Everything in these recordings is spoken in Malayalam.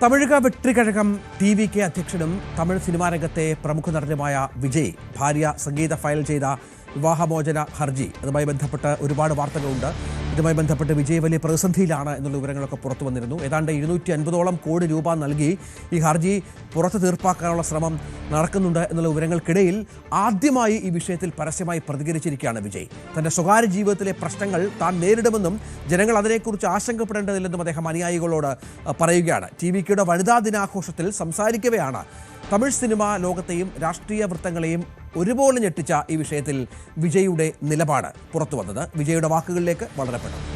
തമിഴക വെട്രിക്കഴകം TVK അധ്യക്ഷനും തമിഴ് സിനിമാ രംഗത്തെ പ്രമുഖ നടനുമായ വിജയ് ഭാര്യ സംഗീത ഫയൽ ചെയ്ത വിവാഹമോചന ഹർജി അതുമായി ബന്ധപ്പെട്ട് ഒരുപാട് വാർത്തകളുണ്ട്. ഇതുമായി ബന്ധപ്പെട്ട് വിജയ് വലിയ പ്രതിസന്ധിയിലാണ് എന്നുള്ള വിവരങ്ങളൊക്കെ പുറത്തു വന്നിരുന്നു. ഏതാണ്ട് 250 കോടി രൂപ നൽകി ഈ ഹർജി പുറത്ത് തീർപ്പാക്കാനുള്ള ശ്രമം നടക്കുന്നുണ്ട് എന്നുള്ള വിവരങ്ങൾക്കിടയിൽ ആദ്യമായി ഈ വിഷയത്തിൽ പരസ്യമായി പ്രതികരിച്ചിരിക്കുകയാണ് വിജയ്. തൻ്റെ സ്വകാര്യ ജീവിതത്തിലെ പ്രശ്നങ്ങൾ താൻ നേരിടുമെന്നും ജനങ്ങൾ അതിനെക്കുറിച്ച് ആശങ്കപ്പെടേണ്ടതില്ലെന്നും അദ്ദേഹം അനുയായികളോട് പറയുകയാണ്. TVKയുടെ വനിതാ ദിനാഘോഷത്തിൽ സംസാരിക്കവെയാണ് തമിഴ് സിനിമാ ലോകത്തെയും രാഷ്ട്രീയ വൃത്തങ്ങളെയും ഒരുപോലെ ഞെട്ടിച്ച ഈ വിഷയത്തിൽ വിജയുടെ നിലപാട് പുറത്തു വന്നത്. വിജയുടെ വാക്കുകളിലേക്ക് വളരെ പെട്ടെന്ന്.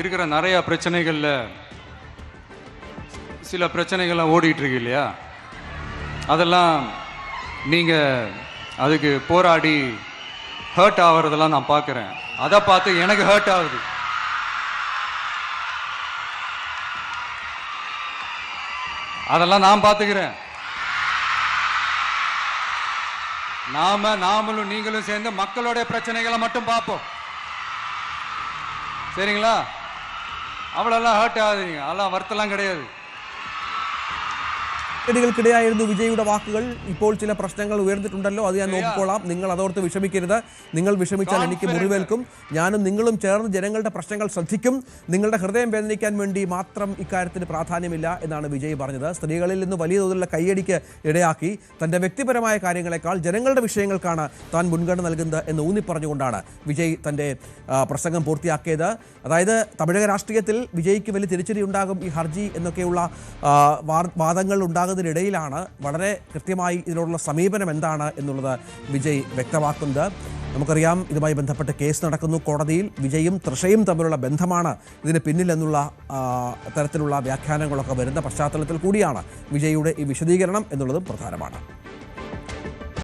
இருக்கிற நிறைய பிரச்சனைகள்ல சில பிரச்சனைகள்லாம் ஓடிட்டு இருக்கு இல்லையா, அதெல்லாம் நீங்க அதுக்கு போராடி ஹர்ட் ஆகிறதெல்லாம் நான் பார்க்குறேன். அதை பார்த்து எனக்கு ஹர்ட் ஆகுது. அதெல்லாம் நான் பார்த்துக்கிறேன். நாமளும் நீங்களும் சேர்ந்து மக்களுடைய பிரச்சனைகளை மட்டும் பார்ப்போம், சரிங்களா? அவ்வளோலாம் ஹர்ட் ஆகுதுங்க, அதெல்லாம் வருத்தலாம் கிடையாது. ിടയായിരുന്നു വിജയുടെ വാക്കുകൾ. ഇപ്പോൾ ചില പ്രശ്നങ്ങൾ ഉയർന്നിട്ടുണ്ടല്ലോ, അത് ഞാൻ നോക്കിക്കോളാം, നിങ്ങൾ അതോർത്ത് വിഷമിക്കരുത്. നിങ്ങൾ വിഷമിച്ചാൽ എനിക്ക് മുറിവേൽക്കും. ഞാനും നിങ്ങളും ചേർന്ന് ജനങ്ങളുടെ പ്രശ്നങ്ങൾ ശ്രദ്ധിക്കും. നിങ്ങളുടെ ഹൃദയം വേദനിക്കാൻ വേണ്ടി മാത്രം ഇക്കാര്യത്തിന് പ്രാധാന്യമില്ല എന്നാണ് വിജയ് പറഞ്ഞത്. സ്ത്രീകളിൽ നിന്ന് വലിയ തോതിലുള്ള കയ്യടിക്ക് ഇടയാക്കി തൻ്റെ വ്യക്തിപരമായ കാര്യങ്ങളെക്കാൾ ജനങ്ങളുടെ വിഷയങ്ങൾക്കാണ് താൻ മുൻഗണന നൽകുന്നത് എന്ന് ഊന്നിപ്പറഞ്ഞുകൊണ്ടാണ് വിജയ് തൻ്റെ പ്രസംഗം പൂർത്തിയാക്കിയത്. അതായത് തമിഴക രാഷ്ട്രീയത്തിൽ വിജയ്ക്ക് വലിയ തിരിച്ചടി ഉണ്ടാകും ഈ ഹർജി എന്നൊക്കെയുള്ള വാദങ്ങൾ ഉണ്ടാകുന്നതിനിടയിലാണ് വളരെ കൃത്യമായി ഇതിനോടുള്ള സമീപനം എന്താണ് എന്നുള്ളത് വിജയ് വ്യക്തമാക്കുന്നത്. നമുക്കറിയാം, ഇതുമായി ബന്ധപ്പെട്ട് കേസ് നടക്കുന്നു കോടതിയിൽ. വിജയും തൃഷയും തമ്മിലുള്ള ബന്ധമാണ് ഇതിന് പിന്നിലെന്നുള്ള തരത്തിലുള്ള വ്യാഖ്യാനങ്ങളൊക്കെ വരുന്ന പശ്ചാത്തലത്തിൽ കൂടിയാണ് വിജയുടെ ഈ വിശദീകരണം എന്നുള്ളതും പ്രധാനമാണ്.